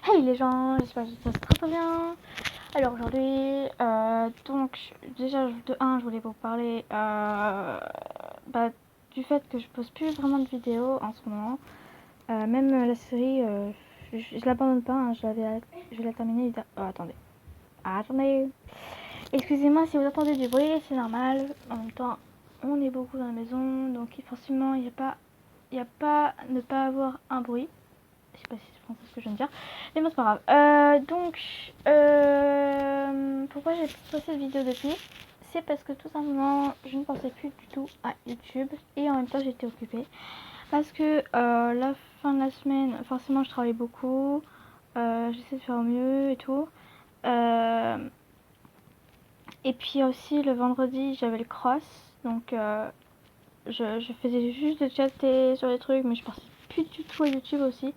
Hey les gens, j'espère que ça se passe très bien. Alors aujourd'hui, donc déjà de 1, je voulais vous parler du fait que je poste plus vraiment de vidéos en ce moment. Même la série, je l'abandonne pas, hein, je vais la terminer. Oh, attendez. Excusez-moi si vous entendez du bruit, c'est normal. En même temps, on est beaucoup dans la maison, donc forcément il n'y a pas ne pas avoir un bruit. Je sais pas si c'est français ce que je viens de dire, mais bon c'est pas grave. Pourquoi j'ai posté cette vidéo depuis? C'est parce que tout simplement je ne pensais plus du tout à YouTube et en même temps j'étais occupée parce que la fin de la semaine forcément je travaille beaucoup, j'essaie de faire au mieux et tout, et puis aussi le vendredi j'avais le cross, donc je faisais juste de chatter sur les trucs, mais je pensais plus du tout à YouTube aussi.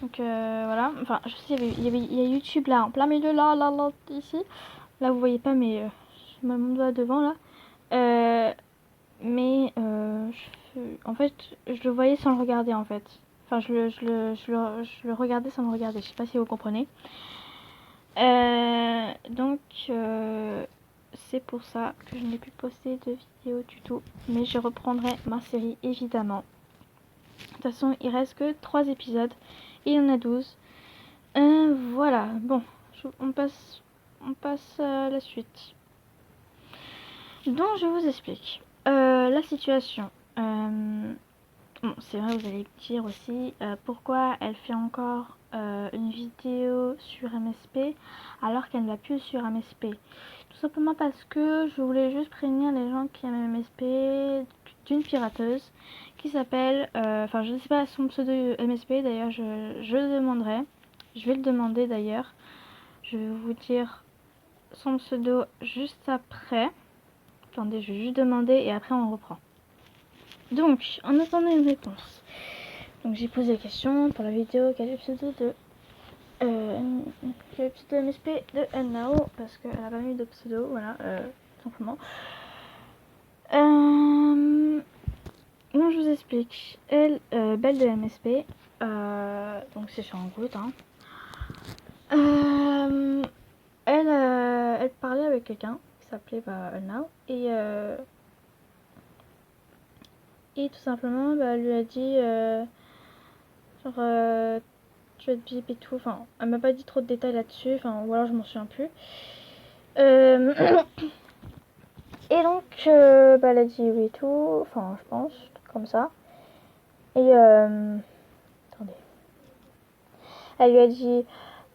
Donc voilà, enfin je sais il y a YouTube là en plein milieu là ici. Là vous voyez pas mais je mets mon doigt devant là. En fait je le voyais sans le regarder en fait. Enfin je le regardais sans le regarder, je sais pas si vous comprenez. Donc c'est pour ça que je n'ai plus posté de vidéo du tout. Mais je reprendrai ma série évidemment. De toute façon il reste que 3 épisodes et il y en a 12. Voilà, bon, on passe à la suite. Donc je vous explique. La situation. Bon, c'est vrai, vous allez me dire aussi pourquoi elle fait encore une vidéo sur MSP alors qu'elle ne va plus sur MSP. Tout simplement parce que je voulais juste prévenir les gens qui aiment MSP d'une pirateuse qui s'appelle, enfin je ne sais pas son pseudo MSP d'ailleurs, je le demanderai. Je vais le demander d'ailleurs. Je vais vous dire son pseudo juste après. Attendez, je vais juste demander et après on reprend. Donc, en attendant une réponse. Donc j'ai posé la question pour la vidéo quel est le pseudo de quel est le pseudo MSP de Nao parce qu'elle a pas mis de pseudo, voilà, tout simplement. Donc je vous explique. Elle, belle de MSP, donc c'est sur un groupe, hein. Elle parlait avec quelqu'un qui s'appelait Now et tout simplement elle lui a dit genre tu vas te bip et tout, enfin elle m'a pas dit trop de détails là-dessus, enfin ou alors je m'en souviens plus. Et donc elle a dit oui et tout, enfin je pense comme ça. Et attendez, elle lui a dit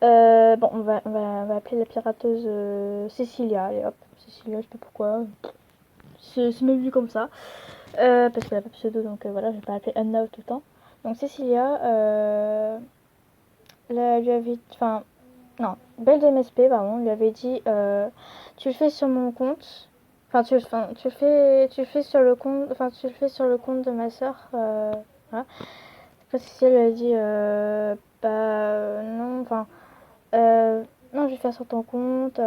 bon on va appeler la pirateuse Cécilia, allez hop, Cécilia, je sais pas pourquoi, c'est même vu comme ça. Parce qu'elle n'a pas de pseudo, donc voilà, je vais pas l'appeler Anna tout le temps. Donc Cécilia, lui avait, enfin, non, Belle de MSP, pardon, lui avait dit, tu le fais sur mon compte, enfin, tu le fais sur le compte, enfin, tu le fais sur le compte de ma soeur, voilà. Après Cécilia lui a dit, non, enfin, non, je vais faire sur ton compte,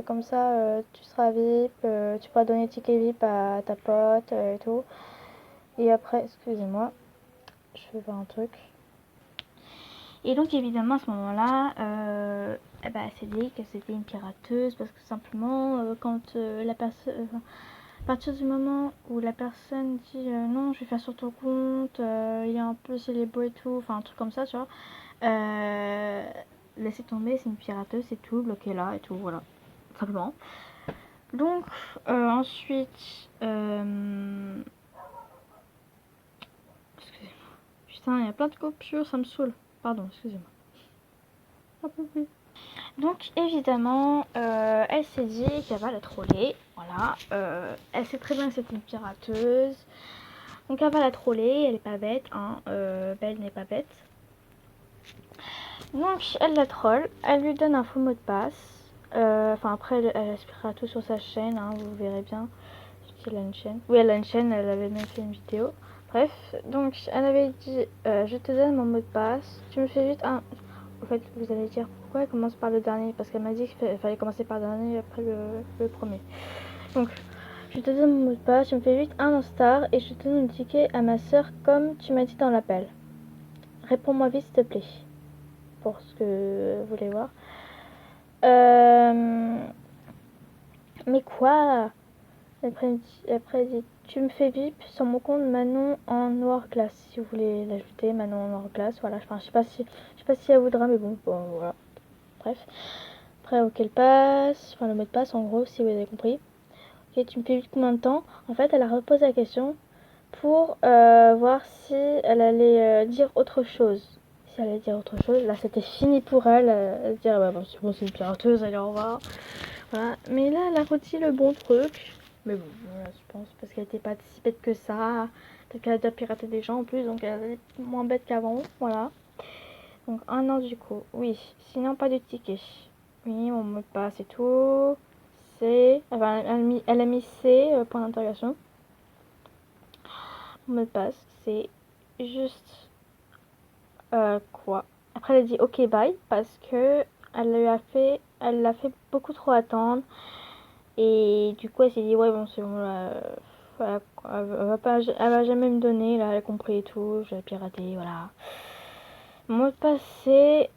comme ça, tu seras VIP, tu pourras donner ticket VIP à ta pote et tout. Et après, excusez-moi, je vais voir un truc. Et donc évidemment à ce moment-là, elle s'est dit que c'était une pirateuse parce que simplement quand la personne, à partir du moment où la personne dit non, je vais faire sur ton compte, il y a un peu célébro et tout, enfin un truc comme ça, tu vois, laissez tomber, c'est une pirateuse, c'est tout, bloquez-la et tout, voilà, simplement. Donc ensuite, excusez-moi, putain, il y a plein de coupures, ça me saoule. Pardon, excusez-moi. Donc évidemment, elle s'est dit qu'elle va la troller. Voilà. Elle sait très bien que c'est une pirateuse. Donc elle va la troller. Elle est pas bête. Hein. Belle n'est pas bête. Donc elle la troll. Elle lui donne un faux mot de passe. Enfin après elle expliquera tout sur sa chaîne. Hein, vous verrez bien. Elle a une chaîne. Oui, elle a une chaîne. Elle avait même fait une vidéo. Bref. Donc elle avait dit je te donne mon mot de passe. Tu me fais juste un... En fait, vous allez dire pourquoi elle commence par le dernier, parce qu'elle m'a dit qu'il fallait commencer par le dernier et après le premier. Donc, je te donne mon mot de passe, tu me fais vite un star et je te donne le ticket à ma soeur comme tu m'as dit dans l'appel. Réponds-moi vite s'il te plaît. pour ce que vous voulez voir. Mais quoi? Après, elle dit, tu me fais VIP sur mon compte Manon en noir glace. Si vous voulez l'ajouter, Manon en noir glace. Voilà, enfin, je sais pas si elle voudra, mais bon, voilà. Bref. Après, auquel passe, enfin le mot de passe en gros, si vous avez compris. Ok, tu me fais VIP combien de temps? En fait, elle a reposé la question pour voir si elle allait dire autre chose. Si elle allait dire autre chose, là c'était fini pour elle. Elle dire bah bon, c'est bon, c'est une pirateuse, allez au revoir. Voilà. Mais là, elle a redit le bon truc. Mais bon, voilà, je pense, parce qu'elle était pas si bête que ça. Peut-être qu'elle a déjà piraté des gens en plus, donc elle est moins bête qu'avant. Voilà. Donc 1 an du coup. Oui, sinon pas de ticket. Oui, mon mot de passe et tout. C'est. Enfin, elle a mis C, point d'interrogation. Mon mot de passe, c'est juste. Quoi? Après, elle a dit ok, bye, parce que elle l'a fait beaucoup trop attendre. Et du coup, elle s'est dit, ouais, bon, c'est bon, là, voilà, elle va jamais me donner, là, elle a compris et tout, je vais pirater, voilà. Mon mot de passe, c'est,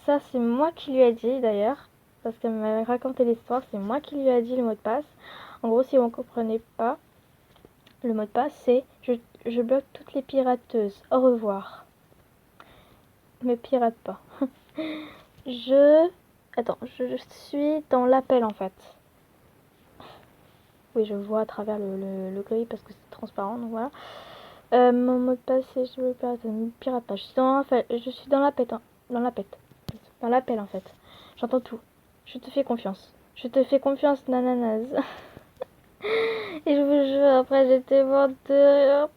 ça, c'est moi qui lui ai dit, d'ailleurs, parce qu'elle m'avait raconté l'histoire, c'est moi qui lui ai dit le mot de passe. En gros, si vous ne comprenez pas, le mot de passe, c'est, je bloque toutes les pirateuses, au revoir. Me pirate pas. Attends, je suis dans l'appel, en fait. Oui, je vois à travers le gris parce que c'est transparent, donc voilà. Mon mot de passe, c'est je veux pirate pas. Je suis dans la pète, hein. Dans la pète. Dans l'appel, en fait. J'entends tout. Je te fais confiance. Je te fais confiance, nananas. Et je vous jure, après, j'étais morte de rire.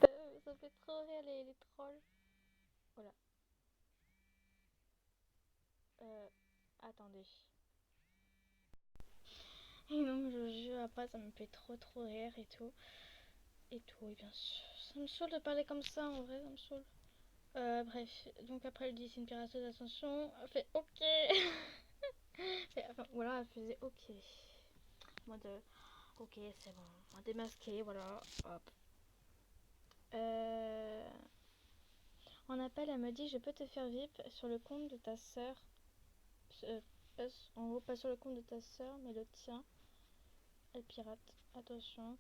Ça fait trop rire, les trolls. Voilà. Attendez. Et non, je vous jure, après, ça me fait trop rire et tout. Et tout, et bien sûr. Ça me saoule de parler comme ça, en vrai, ça me saoule. Bref, donc après elle dit c'est une pirateuse d'ascension, elle fait ok. Enfin, voilà, elle faisait ok. En mode ok, c'est bon, on va démasquer, voilà, hop. En appel, elle me dit je peux te faire VIP sur le compte de ta sœur. En gros, pas sur le compte de ta sœur, mais le tien. Elle pirate, attention.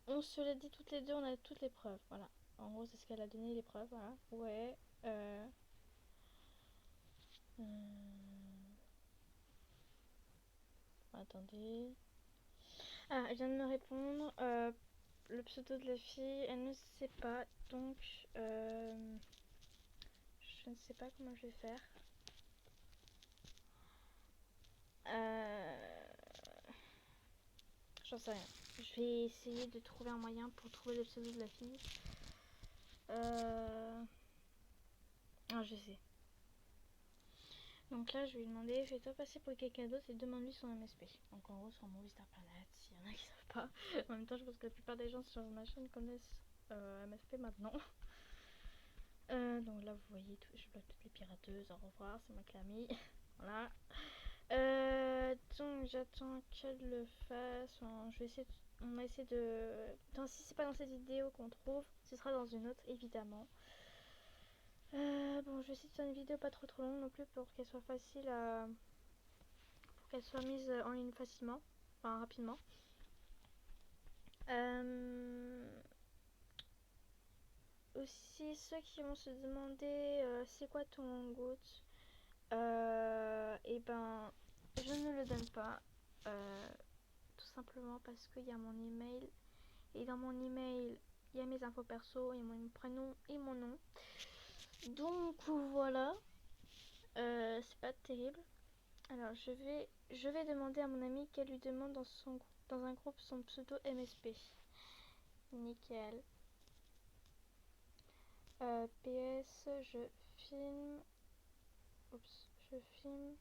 On se l'a dit toutes les deux, on a toutes les preuves, voilà. En gros, c'est ce qu'elle a donné, les preuves, voilà. Ouais. Attendez. Ah, elle vient de me répondre. Le pseudo de la fille, elle ne sait pas. Donc, je ne sais pas comment je vais faire. J'en sais rien. Je vais essayer de trouver un moyen pour trouver le pseudo de la fille. Ah, je sais. Donc là, je vais lui demander fais-toi passer pour quelqu'un d'autre et demande-lui son MSP. Donc en gros, son mot Interplanet, s'il y en a qui savent pas. En même temps, je pense que la plupart des gens sur ma chaîne connaissent MSP maintenant. Donc là, vous voyez, je bloque toutes les pirateuses. Au revoir, c'est ma clamie. Voilà. Donc j'attends qu'elle le fasse. Je vais essayer on va essayer de. Si c'est pas dans cette vidéo qu'on trouve, ce sera dans une autre, évidemment. Bon, je vais essayer de faire une vidéo pas trop longue non plus pour qu'elle soit facile à. Pour qu'elle soit mise en ligne facilement. Enfin, rapidement. Aussi, ceux qui vont se demander c'est quoi ton goût, et ben, je ne le donne pas. Tout simplement parce qu'il y a mon email. Et dans mon email, il y a mes infos perso, il y a mon prénom et mon nom. Donc voilà, c'est pas terrible. Alors je vais demander à mon amie qu'elle lui demande dans un groupe son pseudo MSP. Nickel. PS, je filme. Oups, je filme.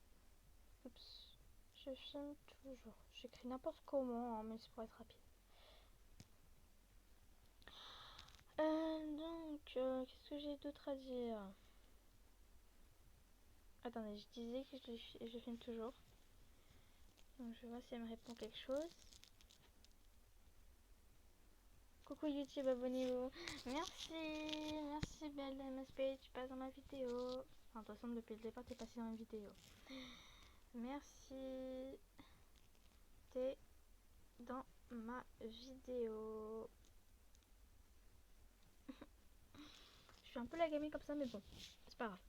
Oups, je filme toujours. J'écris n'importe comment, hein, mais c'est pour être rapide. Qu'est-ce que j'ai d'autre à dire? Attendez, je disais que je filme toujours. Donc je vois si elle me répond quelque chose. Coucou YouTube, abonnez-vous. Merci, merci belle MSP, tu passes dans ma vidéo. Enfin, de toute façon, depuis le départ, t'es passé dans une vidéo. Merci. T'es dans ma vidéo. Je suis un peu la gamine comme ça, mais bon, c'est pas grave.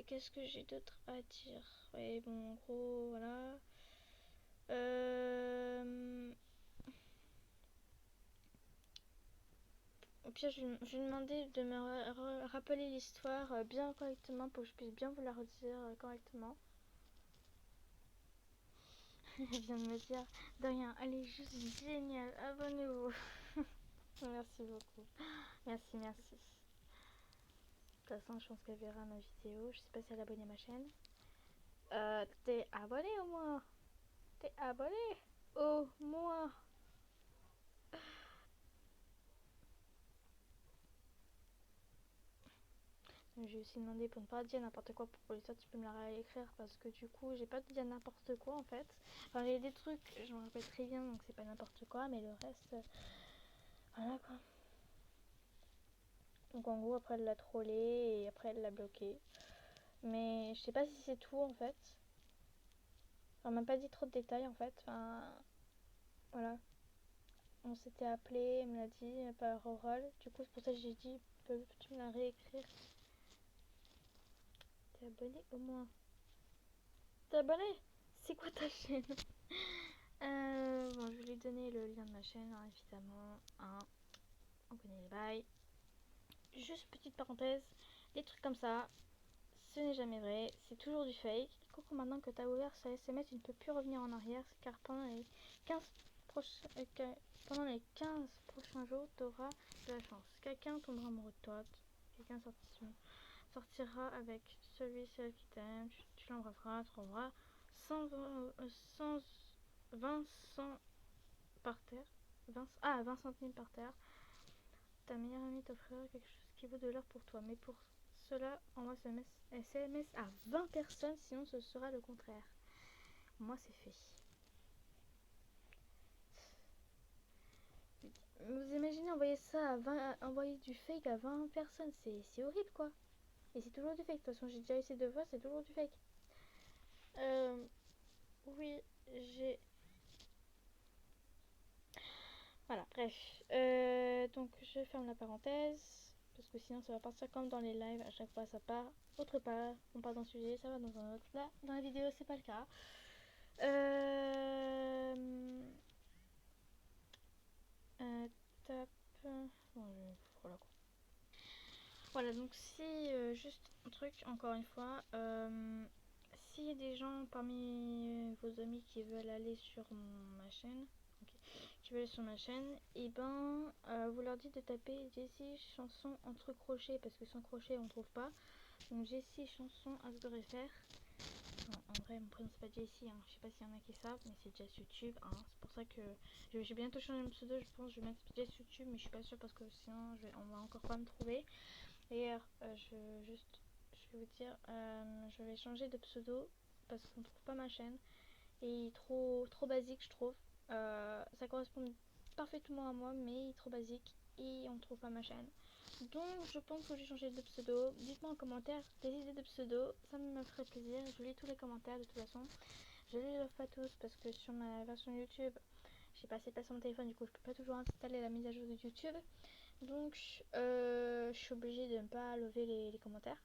Qu'est-ce que j'ai d'autre à dire? Ouais, bon, en gros, voilà. Au pire, je vais demander de me rappeler l'histoire bien correctement pour que je puisse bien vous la redire correctement. Elle vient de me dire, de rien, elle est juste géniale, abonnez-vous. Merci beaucoup. Merci, merci. De toute façon, je pense qu'elle verra ma vidéo. Je sais pas si elle est abonnée à ma chaîne. T'es abonné au moins? T'es abonné au moins? J'ai aussi demandé pour ne pas dire n'importe quoi pour l'histoire, tu peux me la réécrire parce que du coup, j'ai pas dit n'importe quoi en fait. Enfin, il y a des trucs, je me rappelle très bien donc c'est pas n'importe quoi, mais le reste, voilà quoi. Donc en gros, après elle l'a trollé et après elle l'a bloqué. Mais je sais pas si c'est tout en fait. On m'a pas dit trop de détails en fait. Enfin, voilà. On s'était appelé, elle me l'a dit par oral. Du coup, c'est pour ça que j'ai dit, peux-tu me la réécrire? T'es abonné au moins? T'es abonné? C'est quoi ta chaîne? Bon, je vais lui donner le lien de ma chaîne, hein, évidemment. Hein. On connaît les bails. Juste petite parenthèse, des trucs comme ça, ce n'est jamais vrai, c'est toujours du fake. Coucou, maintenant que tu as ouvert ce SMS, tu ne peux plus revenir en arrière car pendant les 15 prochains jours, tu auras de la chance. Quelqu'un tombera amoureux de toi, quelqu'un sortira avec celle qui t'aime, tu l'embrasseras, tu trouveras 20 cents par terre. 20 centimes par terre. Ta meilleure amie t'offrira quelque chose qui vaut de l'or pour toi. Mais pour cela, envoie ce SMS à 20 personnes, sinon ce sera le contraire. Moi, c'est fait. Vous imaginez envoyer ça à 20, envoyer du fake à 20 personnes, c'est horrible quoi. Et c'est toujours du fake. De toute façon, j'ai déjà essayé 2 fois, c'est toujours du fake. Oui, j'ai. Voilà, bref. Donc, je ferme la parenthèse. Parce que sinon, ça va partir comme dans les lives. À chaque fois, ça part autre part. On part d'un sujet, ça va dans un autre. Là, dans la vidéo, c'est pas le cas. Tape. Bon, voilà quoi. Voilà, donc si, juste un truc, encore une fois, s'il y a des gens parmi vos amis qui veulent aller sur ma chaîne, qui veulent aller sur ma chaîne, et ben vous leur dites de taper Jessie chanson entre crochets parce que sans crochet on trouve pas. Donc Jessie chanson @fr. En vrai mon prénom c'est pas Jessie, hein. Je sais pas s'il y en a qui savent, mais c'est Jess YouTube. Hein. C'est pour ça que je vais bientôt changer mon pseudo, je pense. Je vais mettre Jess YouTube, mais je suis pas sûre parce que sinon on va encore pas me trouver. D'ailleurs, je vais vous dire, je vais changer de pseudo parce qu'on trouve pas ma chaîne et il est trop basique, je trouve. Ça correspond parfaitement à moi, mais il est trop basique et on trouve pas ma chaîne. Donc, je pense que je vais changer de pseudo. Dites-moi en commentaire des idées de pseudo, ça me ferait plaisir. Je lis tous les commentaires de toute façon. Je les love pas tous parce que sur ma version YouTube, j'ai pas assez de place sur mon téléphone, du coup, je peux pas toujours installer la mise à jour de YouTube. Donc, je suis obligée de ne pas lever les commentaires.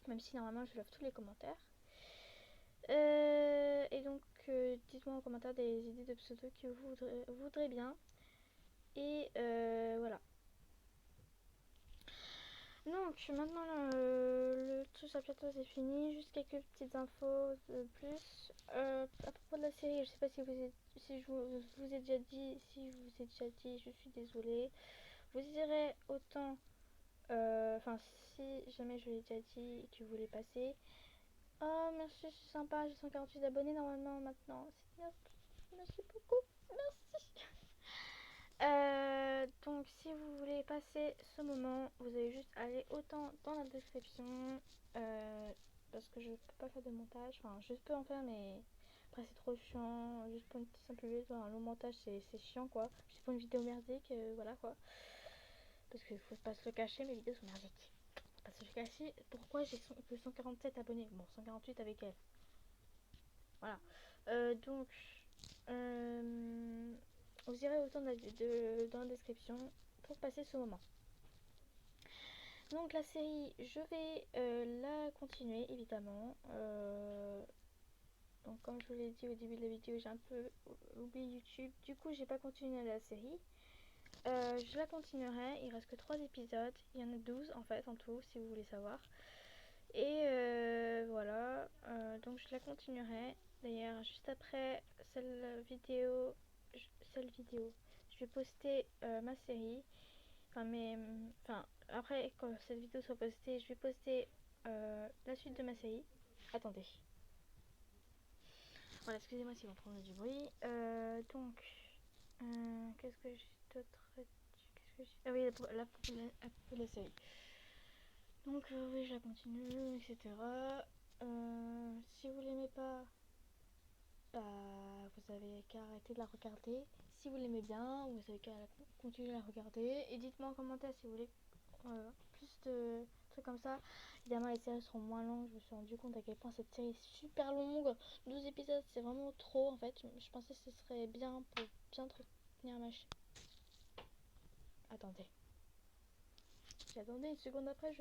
Même si normalement je lève tous les commentaires. Et donc, dites-moi en commentaire des idées de pseudo que vous voudrez bien. Et voilà. Donc, maintenant le tout ça bientôt c'est fini. Juste quelques petites infos de plus. À propos de la série, je sais pas si je vous ai déjà dit. Si je vous ai déjà dit, je suis désolée. Je vous dirai autant. Enfin, si jamais je l'ai déjà dit et que vous voulez passer. Oh, merci, c'est sympa. J'ai 148 abonnés normalement maintenant. C'est bien. Merci beaucoup. Merci. Donc, si vous voulez passer ce moment, vous allez juste aller autant dans la description. Parce que je peux pas faire de montage. Enfin, je peux en faire, mais après, c'est trop chiant. Juste pour une petite simple vidéo, un long montage, c'est chiant quoi. Juste pour une vidéo merdique, voilà quoi. Parce qu'il faut pas se le cacher, mes vidéos sont merdiques. Parce que je cachais pourquoi j'ai que 147 abonnés. Bon, 148 avec elle. Voilà. Donc, vous irez autant dans la description pour passer ce moment. Donc la série, je vais la continuer évidemment. Donc comme je vous l'ai dit au début de la vidéo, j'ai un peu oublié YouTube. Du coup, j'ai pas continué la série. Je la continuerai. Il reste que 3 épisodes. Il y en a 12 en fait en tout, si vous voulez savoir. Et voilà. Donc je la continuerai. D'ailleurs, juste après celle vidéo, je vais poster ma série. Enfin, après, quand cette vidéo soit postée, je vais poster la suite de ma série. Attendez. Voilà, excusez-moi si vous entendez du bruit. Donc, qu'est-ce que j'ai d'autre dit? Ah oui, la série. Donc, oui, je la continue, etc. Si vous l'aimez pas, bah, vous avez qu'à arrêter de la regarder. Si vous l'aimez bien, vous avez qu'à continuer à la regarder. Et dites-moi en commentaire si vous voulez plus de trucs comme ça. Évidemment, les séries seront moins longues. Je me suis rendu compte à quel point cette série est super longue. 12 épisodes, c'est vraiment trop en fait. Je pensais que ce serait bien pour bien entretenir ma chaîne. Attendez. J'attendais une seconde après,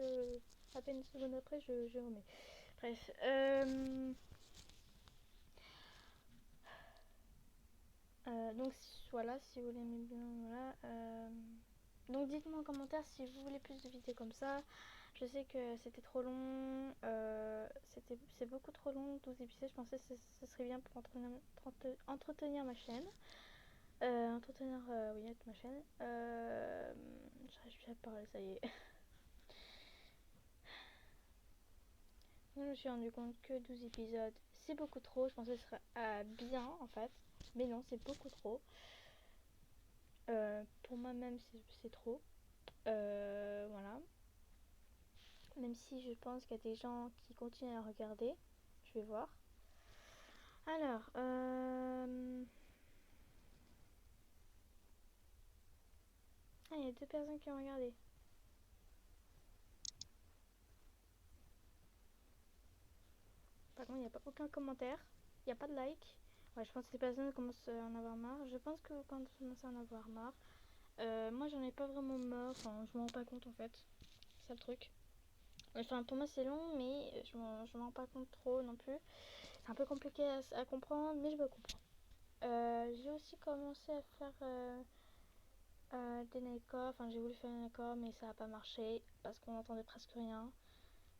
à peine une seconde après, je remets. Bref. Donc voilà, si vous l'aimez bien, voilà. Donc dites-moi en commentaire si vous voulez plus de vidéos comme ça. Je sais que c'était trop long, c'est beaucoup trop long, 12 épisodes. Je pensais que ce serait bien pour entretenir ma chaîne. Entretenir, oui, ma chaîne. J'arrive plus à parler, ça y est. Je me suis rendu compte que 12 épisodes, c'est beaucoup trop. Je pensais que ce serait bien en fait. Mais non, c'est beaucoup trop. Pour moi-même, c'est trop. Voilà. Même si je pense qu'il y a des gens qui continuent à regarder. Je vais voir. Alors, il y a 2 personnes qui ont regardé. Par contre, il n'y a pas aucun commentaire. Il n'y a pas de like. Ouais, je pense que les personnes commencent à en avoir marre. Je pense que vous commencez à en avoir marre. Moi, j'en ai pas vraiment marre. Enfin, je m'en rends pas compte en fait. C'est ça le truc. Enfin, pour moi, c'est long, mais je m'en rends pas compte trop non plus. C'est un peu compliqué à comprendre, mais je me comprends. J'ai aussi commencé à faire des Nightcore. Enfin, j'ai voulu faire un Nightcore, mais ça n'a pas marché parce qu'on n'entendait presque rien.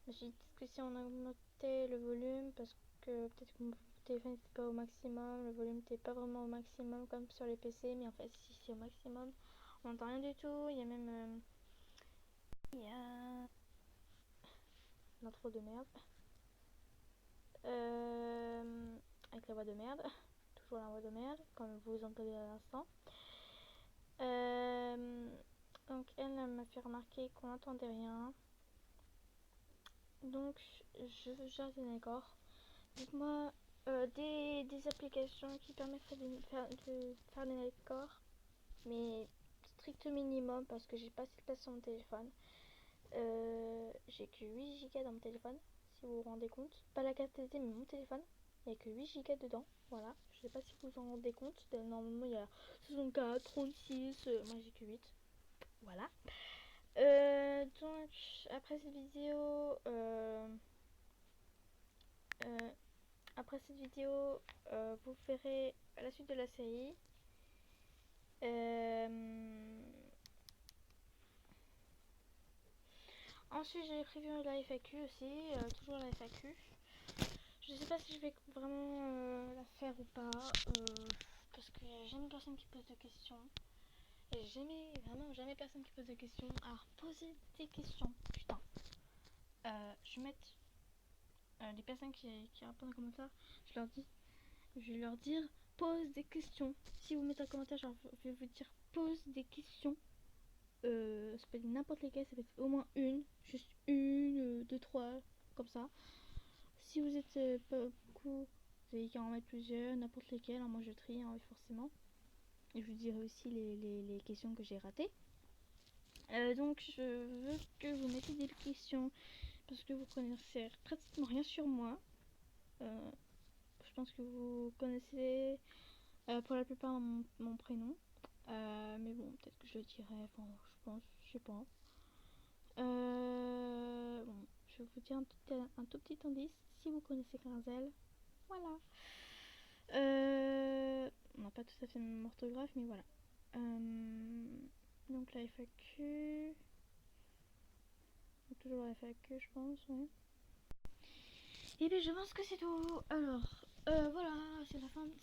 Je me suis dit que si on augmentait le volume, parce que peut-être que mon téléphone n'était pas au maximum, le volume n'était pas vraiment au maximum comme sur les PC, mais en fait, si c'est au maximum, on n'entend rien du tout. Il y a même. Il y a. L'intro de merde. Avec la voix de merde. Toujours la voix de merde, comme vous entendez à l'instant. Donc elle m'a fait remarquer qu'on n'entendait rien. Donc je gère des accords. Dites-moi des applications qui permettraient de faire des accords, mais strict minimum parce que j'ai pas assez de place sur mon téléphone. J'ai que 8 Go dans mon téléphone, si vous vous rendez compte. Pas la carte SD, mais mon téléphone. Il n'y a que 8 Go dedans. Voilà. Je sais pas si vous vous en rendez compte. Normalement, il y a 64, 36. Moi, j'ai que 8. Voilà. Donc, après cette vidéo, vous verrez la suite de la série. Ensuite, j'ai prévu la FAQ aussi, toujours la FAQ. Je sais pas si je vais vraiment la faire ou pas, parce que j'aime une personne qui pose des questions. Et vraiment jamais personne qui pose des questions. Alors, posez des questions, putain. Je vais mettre les personnes qui répondent en commentaire, je vais leur dire, pose des questions. Si vous mettez un commentaire, je vais vous dire, pose des questions. Ça peut être n'importe lesquelles, ça peut être au moins une, juste une, deux, trois, comme ça. Si vous êtes pas beaucoup, vous avez qu'à en mettre plusieurs, n'importe lesquelles. Moi je trie forcément. Et je vous dirai aussi les questions que j'ai ratées. Donc je veux que vous mettiez des questions parce que vous connaissez pratiquement rien sur moi. Je pense que vous connaissez pour la plupart mon prénom. Mais bon, peut-être que je le dirai, enfin je pense, je sais pas. Bon, je vais vous dire un tout petit indice. Si vous connaissez Grinzel, voilà. On n'a pas tout à fait le même orthographe, mais voilà. Donc la FAQ. Toujours la FAQ, je pense, ouais. Et bien je pense que c'est tout. Alors, voilà, c'est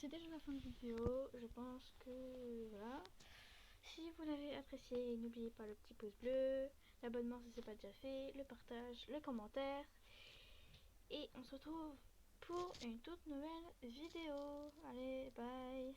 déjà la fin de vidéo. Je pense que voilà. Si vous l'avez apprécié, n'oubliez pas le petit pouce bleu, l'abonnement si c'est pas déjà fait, le partage, le commentaire. Et on se retrouve pour une toute nouvelle vidéo. Allez, bye.